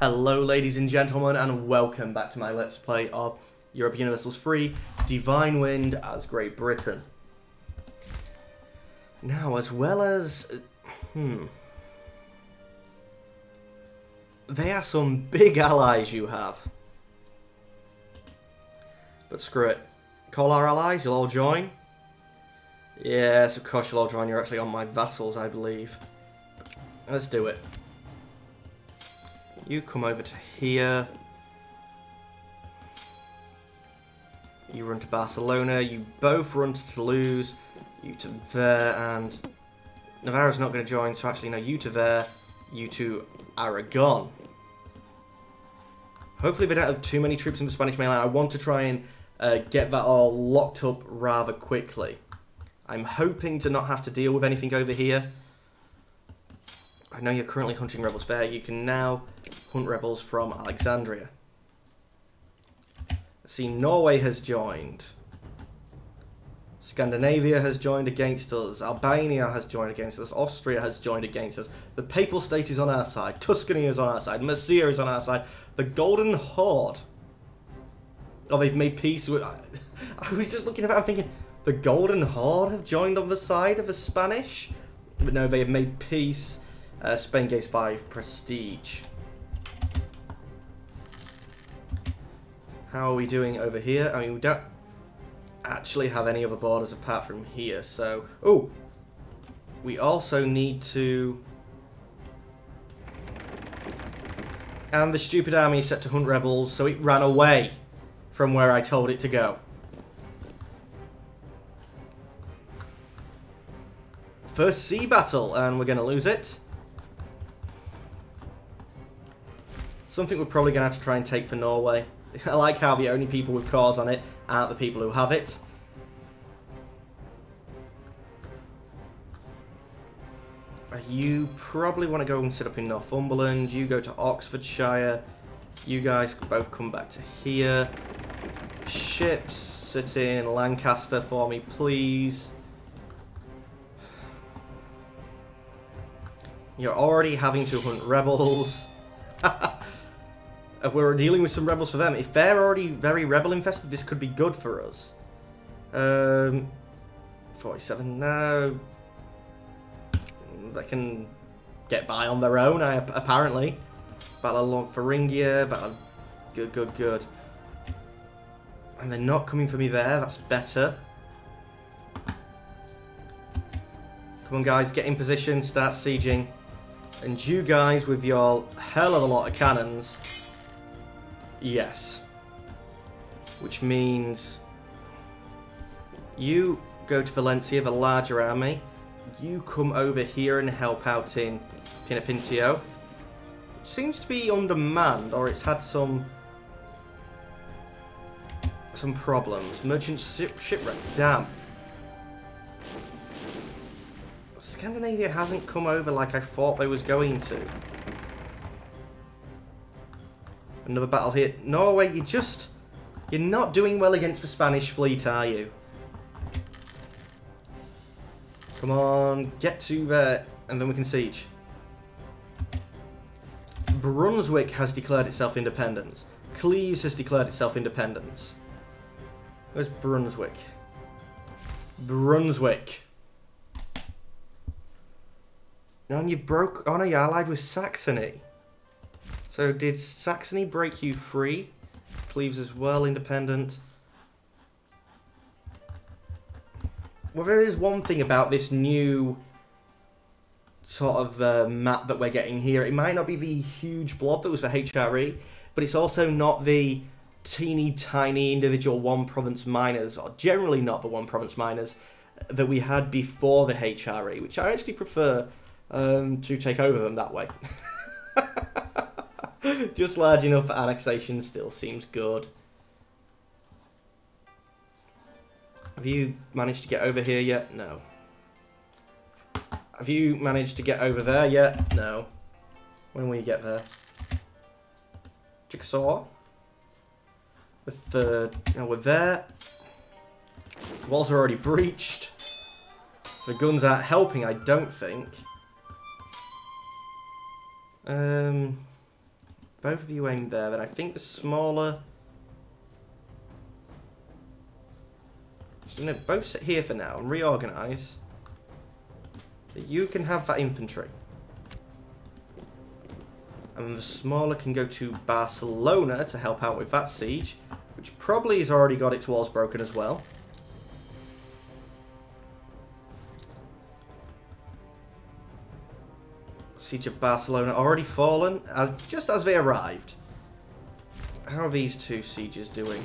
Hello ladies and gentlemen, and welcome back to my Let's Play of Europa Universalis 3, Divine Wind as Great Britain. Now, as well as... They are some big allies you have. But screw it. Call our allies, you'll all join? Yes, of course you'll all join, you're actually on my vassals, I believe. Let's do it. You come over to here. You run to Barcelona. You both run to Toulouse. You to there, and Navarro's not going to join, so actually no, you to there. You to Aragon. Hopefully they don't have too many troops in the Spanish mainland. I want to try and get that all locked up rather quickly. I'm hoping to not have to deal with anything over here. I know you're currently hunting rebels there. You can now hunt rebels from Alexandria. See, Norway has joined. Scandinavia has joined against us. Albania has joined against us. Austria has joined against us. The Papal State is on our side. Tuscany is on our side. Mercia is on our side. The Golden Horde. Oh, they've made peace with... I was just looking at it, I'm thinking, the Golden Horde have joined on the side of the Spanish? But no, they have made peace. Spain gains 5 prestige. How are we doing over here? I mean, we don't actually have any other borders apart from here, so... Oh! We also need to... And the stupid army is set to hunt rebels, so it ran away from where I told it to go. First sea battle, and we're going to lose it. Something we're probably going to have to try and take for Norway. I like how the only people with cores on it aren't the people who have it. You probably want to go and sit up in Northumberland. You go to Oxfordshire. You guys both come back to here. Ships, sit in Lancaster for me, please. You're already having to hunt rebels. We're dealing with some rebels for them. If they're already very rebel infested, this could be good for us. 47 now. They can get by on their own, apparently. Battle of Thuringia. Battle. Good, good, good. And they're not coming for me there. That's better. Come on, guys. Get in position. Start sieging. And you guys, with your hell of a lot of cannons... Yes. Which means you go to Valencia, the larger army. You come over here and help out in Pinapintio. Which seems to be undermanned, or it's had some problems. Merchant shipwreck, damn. Scandinavia hasn't come over like I thought they was going to. Another battle here. Norway, you're not doing well against the Spanish fleet, are you? Come on, get to there, and then we can siege. Brunswick has declared itself independence. Cleves has declared itself independence. Where's Brunswick? Brunswick. No, and you broke... Oh no, you're allied with Saxony. So did Saxony break you free? Cleves as well, independent. Well, there is one thing about this new sort of map that we're getting here. It might not be the huge blob that was for HRE, but it's also not the teeny tiny individual one province miners, or generally not the one province miners, that we had before the HRE, which I actually prefer to take over them that way. Just large enough for annexation still seems good. Have you managed to get over here yet? No. Have you managed to get over there yet? No. When will you get there? Jigsaw? The third. Now we're there. Walls are already breached. The guns aren't helping, I don't think. Both of you aim there, then I think the smaller... Just gonna both sit here for now and reorganise. But you can have that infantry. And the smaller can go to Barcelona to help out with that siege, which probably has already got its walls broken as well. Siege of Barcelona already fallen, just as they arrived. How are these two sieges doing?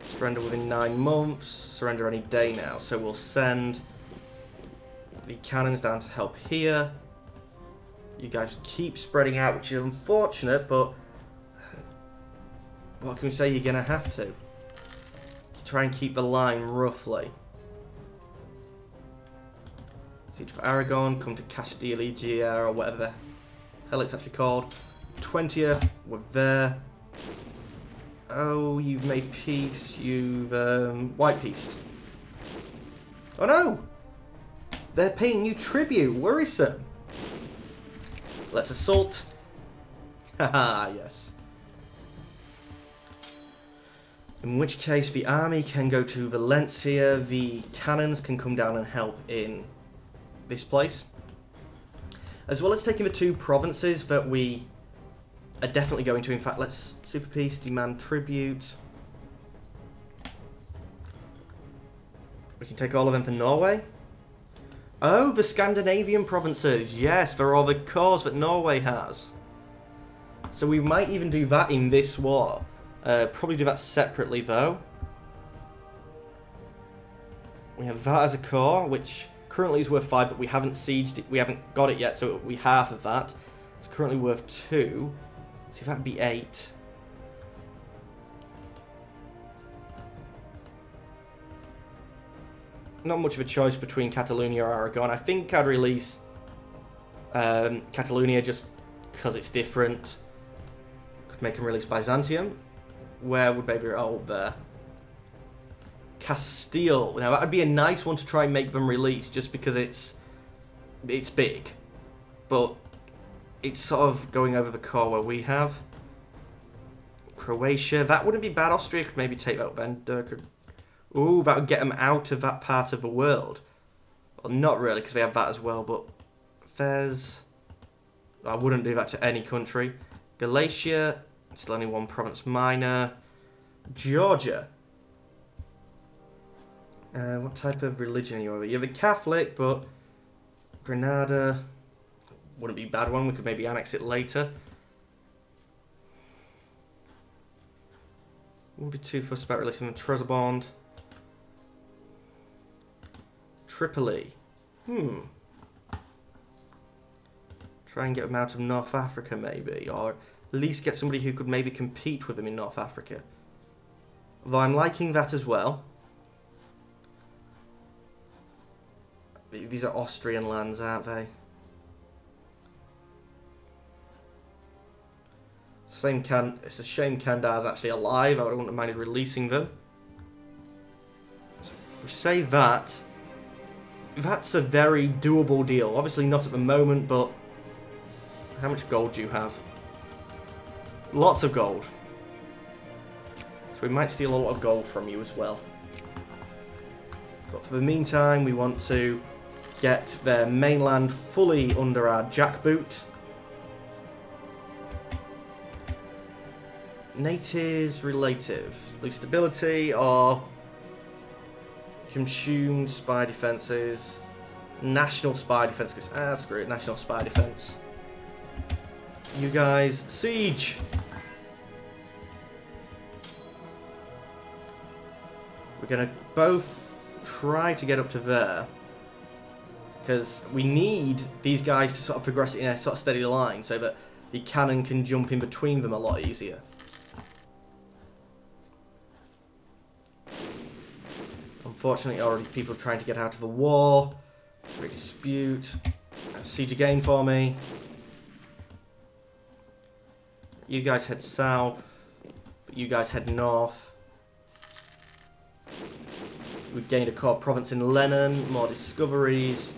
Surrender within 9 months, surrender any day now. So we'll send the cannons down to help here. You guys keep spreading out, which is unfortunate, but what can we say? You're going to have to. Try and keep the line roughly. Siege of Aragon, come to Castilla or whatever the hell it's actually called. 20th, we're there. Oh, you've made peace. You've white peaced. Oh no! They're paying you tribute. Worrisome. Let's assault. Haha, yes. In which case, the army can go to Valencia. The cannons can come down and help in this place. As well as taking the 2 provinces that we are definitely going to. In fact, let's super peace, demand tribute. We can take all of them for Norway. Oh, the Scandinavian provinces. Yes, they're all the cores that Norway has. So we might even do that in this war. Probably do that separately though. We have that as a core, which currently is worth 5, but we haven't sieged it. We haven't got it yet, so it'll be half of that. It's currently worth 2. See if that would be 8. Not much of a choice between Catalonia or Aragon. I think I'd release Catalonia just because it's different. Could make them release Byzantium. Where would they be? Oh, there. Castile. Now that would be a nice one to try and make them release, just because it's big, but it's sort of going over the core where we have. Croatia. That wouldn't be bad. Austria could maybe take that then. Ooh, that would get them out of that part of the world. Well, not really, because they have that as well, but Fez. I wouldn't do that to any country. Galatia. Still only 1 province minor. Georgia. What type of religion are you over? You're the Catholic, but Granada wouldn't be a bad one. We could maybe annex it later. Wouldn't be too fussed about releasing them. Trebizond. Tripoli. Try and get them out of North Africa, maybe. Or at least get somebody who could maybe compete with them in North Africa. Although I'm liking that as well. These are Austrian lands, aren't they? It's a shame Kandar's actually alive. I wouldn't have minded releasing them. So we say that. That's a very doable deal. Obviously not at the moment, but how much gold do you have? Lots of gold. So we might steal a lot of gold from you as well. But for the meantime, we want to get their mainland fully under our jackboot. Natives, relative. Lose stability or consumed spy defenses. National spy defense. Screw it. National spy defense. You guys, siege! We're going to both try to get up to there. Because we need these guys to sort of progress in a sort of steady line so that the cannon can jump in between them a lot easier. Unfortunately, already people are trying to get out of the war. Great dispute. Siege again for me. You guys head south. But you guys head north. We gained a core province in Lenin. More discoveries.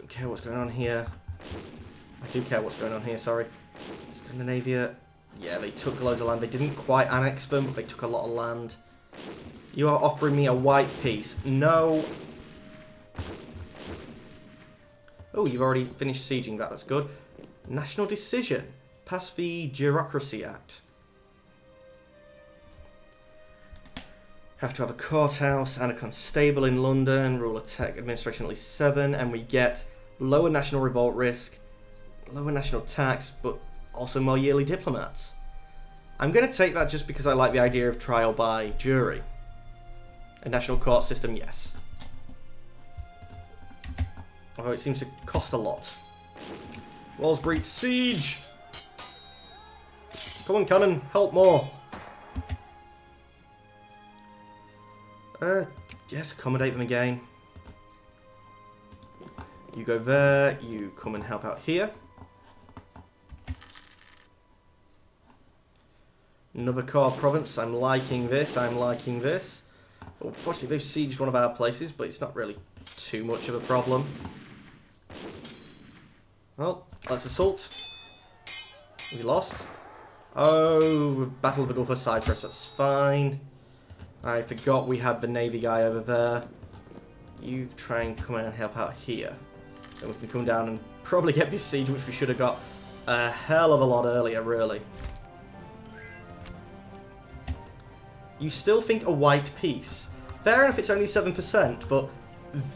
don't care what's going on here. I do care what's going on here, sorry. Scandinavia. Yeah, they took loads of land. They didn't quite annex them, but they took a lot of land. You are offering me a white peace. No. Oh, you've already finished sieging that. That's good. National decision. Pass the Bureaucracy Act. Have to have a courthouse and a constable in London. Rule of tech administration at least 7. And we get lower national revolt risk, lower national tax, but also more yearly diplomats. I'm going to take that just because I like the idea of trial by jury. A national court system, yes. Although it seems to cost a lot. Walls breach siege! Come on, cannon, help more! Yes, accommodate them again. You go there, you come and help out here. Another core province, I'm liking this, I'm liking this. Unfortunately, they've sieged one of our places, but it's not really too much of a problem. Well, let's assault. We lost. Oh, Battle of the Gulf of Cyprus, that's fine. I forgot we had the Navy guy over there. You try and come in and help out here. Then we can come down and probably get this siege, which we should have got a hell of a lot earlier, really. You still think a white peace. Fair enough, it's only 7%, but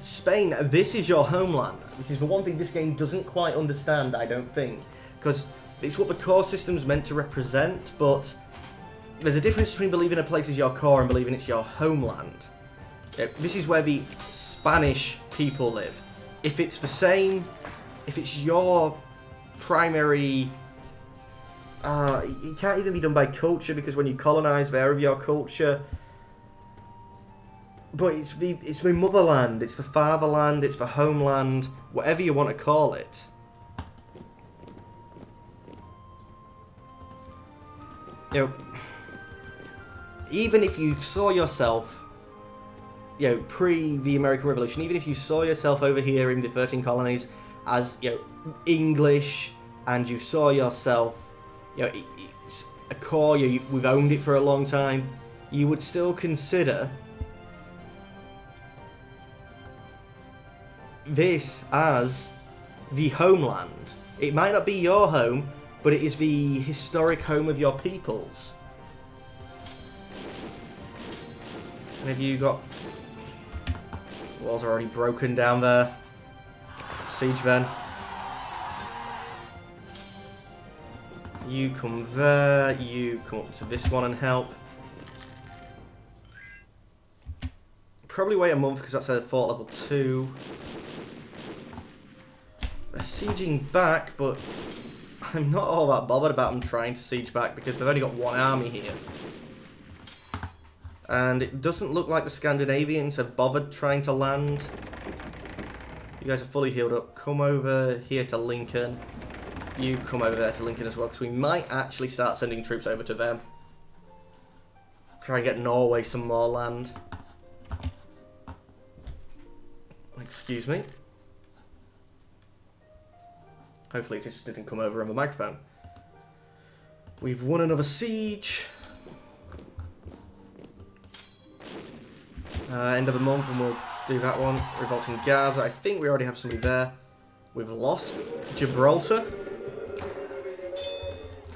Spain, this is your homeland. This is the one thing this game doesn't quite understand, I don't think. Because it's what the core system's meant to represent, but there's a difference between believing a place is your core and believing it's your homeland. This is where the Spanish people live. If it's the same, if it's your primary... it can't even be done by culture, because when you colonise, they're of your culture. But it's the motherland, it's the fatherland, it's the homeland, whatever you want to call it. You know, even if you saw yourself, you know, pre the American Revolution, even if you saw yourself over here in the 13 colonies as, you know, English, and you saw yourself, you know, it's a core, we've owned it for a long time, you would still consider this as the homeland. It might not be your home, but it is the historic home of your peoples. And have you got... Walls are already broken down there. Siege then. You come there, you come up to this one and help. Probably wait a month because that's a fort level 2. They're sieging back, but I'm not all that bothered about them trying to siege back because they've only got one army here. And it doesn't look like the Scandinavians have bothered trying to land. You guys are fully healed up. Come over here to Lincoln. You come over there to Lincoln as well, because we might actually start sending troops over to them. Try and get Norway some more land. Excuse me. Hopefully it just didn't come over on the microphone. We've won another siege. End of the month, and we'll do that one. Revolting Gaza. I think we already have somebody there. We've lost Gibraltar.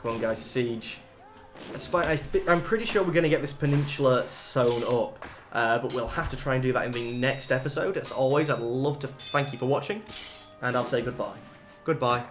Come on, guys, siege. That's fine. I'm pretty sure we're going to get this peninsula sewn up. But we'll have to try and do that in the next episode. As always, I'd love to thank you for watching. And I'll say goodbye. Goodbye.